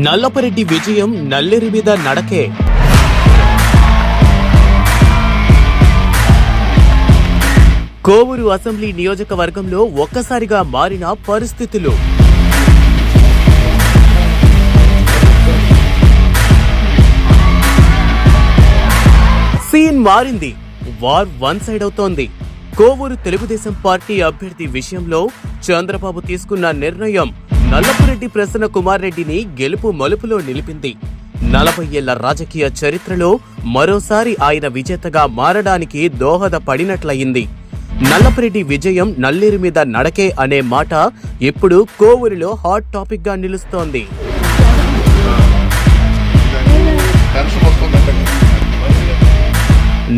నల్లపరెడ్డి విజయం నల్లేరు మీద నడకే. కోవూరు అసెంబ్లీ నియోజకవర్గంలో ఒక్కసారిగా మారిన పరిస్థితులు. సీన్ మారింది. వార్ వన్ సైడ్ అవుతోంది. కోవూరు తెలుగుదేశం పార్టీ అభ్యర్థి విషయంలో చంద్రబాబు తీసుకున్న నిర్ణయం నల్లపరెడ్డి ప్రసన్న కుమార్ రెడ్డిని గెలుపు మలుపులో నిలిపింది. 40 ఏళ్ల రాజకీయ చరిత్రలో మరోసారి ఆయన విజేతగా మారడానికి దోహదపడినట్లయింది. నల్లపరెడ్డి విజయం నల్లేరు మీద నడకే అనే మాట ఇప్పుడు కోవూరులో హాట్ టాపిక్ గా నిలుస్తోంది.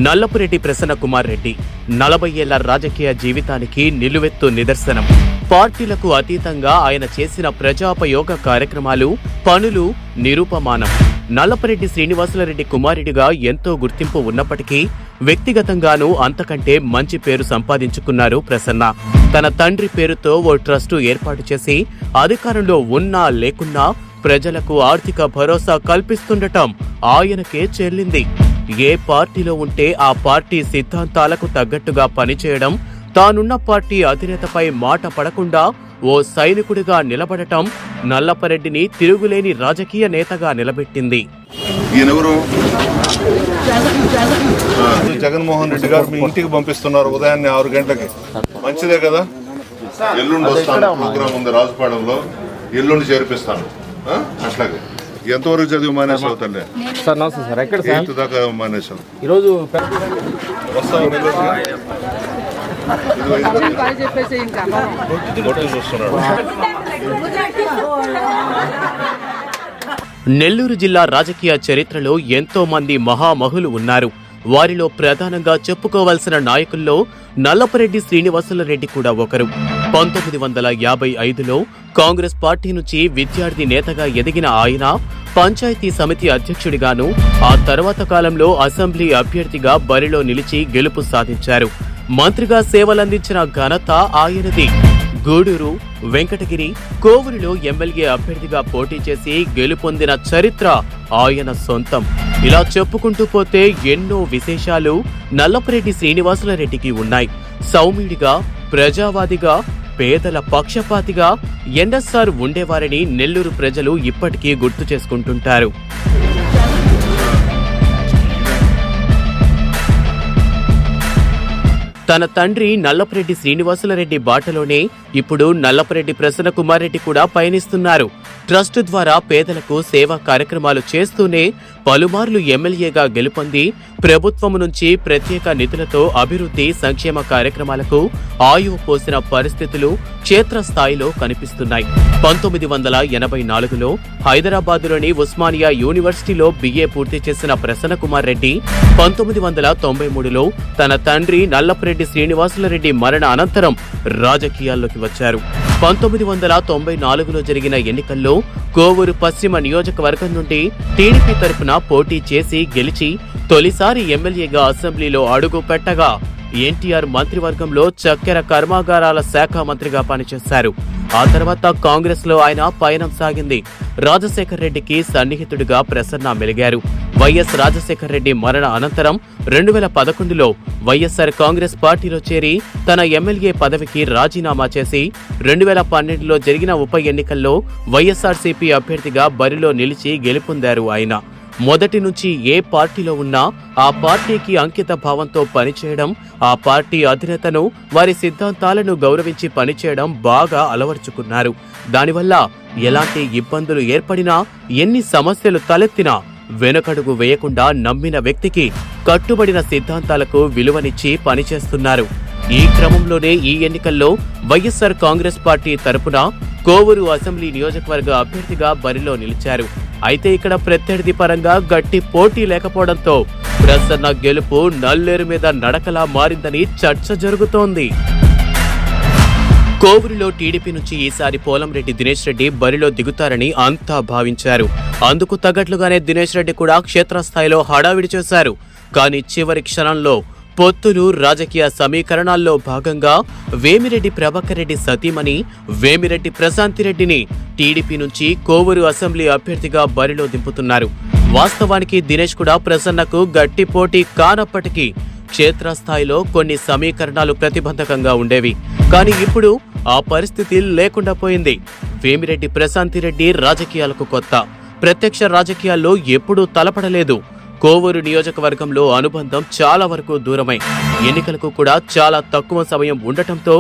నల్లపరెడ్డి ప్రసన్న కుమార్ రెడ్డి 40 ఏళ్ల రాజకీయ జీవితానికి నిలువెత్తు నిదర్శనం. పార్టీలకు అతీతంగా ఆయన చేసిన ప్రజాపయోగ కార్యక్రమాలు, పనులు నిరూపమానం. నల్లపరెడ్డి శ్రీనివాసులరెడ్డి కుమారుడిగా ఎంతో గుర్తింపు ఉన్నప్పటికీ వ్యక్తిగతంగానూ అంతకంటే మంచి పేరు సంపాదించుకున్నారు ప్రసన్న. తన తండ్రి పేరుతో ఓ ట్రస్టు ఏర్పాటు చేసి అధికారంలో ఉన్నా లేకున్నా ప్రజలకు ఆర్థిక భరోసా కల్పిస్తుండటం ఆయనకే చెల్లింది. ఏ పార్టీలో ఉంటే ఆ పార్టీ సిద్ధాంతాలకు తగ్గట్టుగా పనిచేయడం, తానున్న పార్టీ అధినేతపై మాట పడకుండా ఓ సైనికుడిగా నిలబడటం నల్లపరెడ్డిని తిరుగులేని రాజకీయ నేతగా నిలబెట్టింది. జగన్మోహన్ రెడ్డి గారు మీ ఇంటికి పంపిస్తున్నారు ఉదయాన్నే 6 గంటలకి. మంచిదే కదా. ఎల్లుండి వస్తాను, ప్రోగ్రాం ఉంది రాజపాడంలో, ఎల్లుండి చేర్పిస్తాను. అట్లాగే ఎంతవరకు చదివి మానేసావు తండ్రి? సార్ నమస్తే సార్. ఎక్కడ సార్? 8th దాకా మానేసావు. ఈరోజు వస్తావు చూస్తున్నాడు. నెల్లూరు జిల్లా రాజకీయ చరిత్రలో ఎంతో మంది మహామహులు ఉన్నారు. వారిలో ప్రధానంగా చెప్పుకోవాల్సిన నాయకుల్లో నల్లపరెడ్డి శ్రీనివాసులరెడ్డి కూడా ఒకరు. 1955లో కాంగ్రెస్ పార్టీ నుంచి విద్యార్థి నేతగా ఎదిగిన ఆయన పంచాయతీ సమితి అధ్యక్షుడిగాను, ఆ తర్వాత కాలంలో అసెంబ్లీ అభ్యర్థిగా బరిలో నిలిచి గెలుపు సాధించారు. మంత్రిగా సేవలందించిన ఘనత ఆయనది. గూడూరు, వెంకటగిరి, కోవూరులో ఎమ్మెల్యే అభ్యర్థిగా పోటీ చేసి గెలుపొందిన చరిత్ర ఆయన సొంతం. ఇలా చెప్పుకుంటూ పోతే ఎన్నో విశేషాలు నల్లపరెడ్డి శ్రీనివాసులరెడ్డికి ఉన్నాయి. సౌమ్యుడిగా, ప్రజావాదిగా, పేదల పక్షపాతిగా ఎన్ఎస్ఆర్ ఉండేవారని నెల్లూరు ప్రజలు ఇప్పటికీ గుర్తు చేసుకుంటుంటారు. తన తండ్రి నల్లపరెడ్డి శ్రీనివాసులరెడ్డి బాటలోనే ఇప్పుడు నల్లపరెడ్డి ప్రసన్న కుమార్ రెడ్డి కూడా పయనిస్తున్నారు. ట్రస్ట్ ద్వారా పేదలకు సేవా కార్యక్రమాలు చేస్తూనే పలుమార్లు ఎమ్మెల్యేగా గెలుపొంది ప్రభుత్వం నుంచి ప్రత్యేక నిధులతో అభివృద్ధి, సంక్షేమ కార్యక్రమాలకు ఆయువు పోసిన పరిస్థితులు క్షేత్రస్థాయిలో కనిపిస్తున్నాయి. 1984లో హైదరాబాదులోని ఉస్మానియా యూనివర్సిటీలో BA పూర్తి చేసిన ప్రసన్న కుమార్ రెడ్డి 1993లో తన తండ్రి నల్లపరెడ్డి శ్రీనివాసులరెడ్డి మరణ అనంతరం రాజకీయాల్లోకి వచ్చారు. 1994లో జరిగిన ఎన్నికల్లో కోవూరు పశ్చిమ నియోజకవర్గం నుండి టీడీపీ తరపున పోటీ చేసి గెలిచి తొలిసారి ఎమ్మెల్యేగా అసెంబ్లీలో అడుగు పెట్టగా ఎన్టీఆర్ మంత్రివర్గంలో చక్కెర కర్మాగారాల శాఖ మంత్రిగా పనిచేశారు. ఆ తర్వాత కాంగ్రెస్ లో ఆయన పయనం సాగింది. రాజశేఖర్ రెడ్డికి సన్నిహితుడిగా ప్రసన్న మెలిగారు. వైఎస్ రాజశేఖర్ రెడ్డి మరణ అనంతరం 2011లో వైఎస్ఆర్ కాంగ్రెస్ పార్టీలో చేరి తన ఎమ్మెల్యే పదవికి రాజీనామా చేసి 2012లో జరిగిన ఉప ఎన్నికల్లో వైఎస్ఆర్సీపీ అభ్యర్థిగా బరిలో నిలిచి గెలుపొందారు ఆయన. మొదటి నుంచి ఏ పార్టీలో ఉన్నా ఆ పార్టీకి అంకిత భావంతో పనిచేయడం, ఆ పార్టీ అధినేతను, వారి సిద్ధాంతాలను గౌరవించి పనిచేయడం బాగా అలవర్చుకున్నారు. దానివల్ల ఎలాంటి ఇబ్బందులు ఏర్పడినా, ఎన్ని సమస్యలు తలెత్తినా వెనుకడుగు వేయకుండా నమ్మిన వ్యక్తికి కట్టుబడిన సిద్ధాంతాలకు విలువనిచ్చి పనిచేస్తున్నారు. ఈ క్రమంలోనే ఈ ఎన్నికల్లో వైఎస్ఆర్ కాంగ్రెస్ పార్టీ తరపున కోవూరు అసెంబ్లీ నియోజకవర్గ అభ్యర్థిగా బరిలో నిలిచారు. అయితే ఇక్కడ ప్రత్యర్థి పరంగా గట్టి పోటీ లేకపోవడంతో ప్రసన్న గెలుపు నల్లేరు మీద నడకలా మారిందని చర్చ జరుగుతోంది. కోవూరులో టీడీపీ నుంచి ఈసారి పోలంరెడ్డి దినేష్ రెడ్డి బరిలో దిగుతారని అంతా భావించారు. అందుకు తగ్గట్లుగానే దినేష్ రెడ్డి కూడా క్షేత్రస్థాయిలో హడావిడి చేశారు. కానీ చివరి క్షణంలో పొత్తులు రాజకీయ సమీకరణాల్లో భాగంగా వేమిరెడ్డి ప్రభాకర్ రెడ్డి సతీమణి వేమిరెడ్డి ప్రశాంతిరెడ్డిని టీడీపీ నుంచి కోవూరు అసెంబ్లీ అభ్యర్థిగా బరిలో దింపుతున్నారు. వాస్తవానికి దినేష్ కూడా ప్రసన్నకు గట్టి పోటీ కానప్పటికీ క్షేత్రస్థాయిలో కొన్ని సమీకరణాలు ప్రతిబంధకంగా ఉండేవి. కానీ ఇప్పుడు ఆ పరిస్థితి లేకుండా పోయింది. వేమిరెడ్డి ప్రశాంతిరెడ్డి రాజకీయాలకు కొత్త, ప్రత్యక్ష రాజకీయాల్లో ఎప్పుడూ తలపడలేదు. కోవూరు నియోజకవర్గంలో అనుబంధం చాలా వరకు దూరమై ఎన్నికలకు కూడా చాలా తక్కువ సమయం ఉండటంతో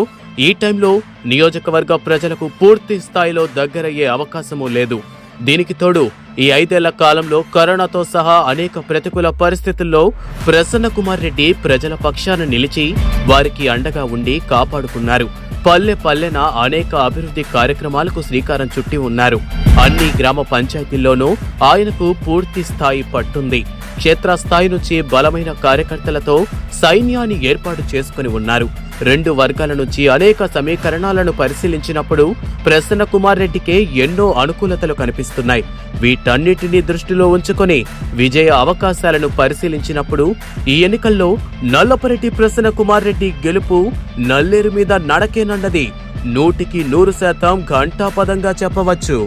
ఈ టైంలో నియోజకవర్గ ప్రజలకు పూర్తి స్థాయిలో దగ్గరయ్యే అవకాశమూ లేదు. దీనికి తోడు ఈ 5 ఏళ్ల కాలంలో కరోనాతో సహా అనేక ప్రతికూల పరిస్థితుల్లో ప్రసన్న కుమార్ రెడ్డి ప్రజల పక్షాన నిలిచి వారికి అండగా ఉండి కాపాడుకున్నారు. పల్లె పల్లెన అనేక అభివృద్ధి కార్యక్రమాలకు శ్రీకారం చుట్టి ఉన్నారు. అన్ని గ్రామ పంచాయతీల్లోనూ ఆయనకు పూర్తి స్థాయి పట్టుంది. క్షేత్రస్థాయి నుంచి బలమైన కార్యకర్తలతో సైన్యాన్ని ఏర్పాటు చేసుకుని ఉన్నారు. 2 వర్గాల నుంచి అనేక సమీకరణాలను పరిశీలించినప్పుడు ప్రసన్న కుమార్ రెడ్డికే ఎన్నో అనుకూలతలు కనిపిస్తున్నాయి. వీటన్నిటినీ దృష్టిలో ఉంచుకొని విజయ అవకాశాలను పరిశీలించినప్పుడు ఈ ఎన్నికల్లో నల్లపరెడ్డి ప్రసన్న కుమార్ రెడ్డి గెలుపు నల్లేరు మీద నడకేనన్నది 100% ఘంటాపదంగా చెప్పవచ్చు.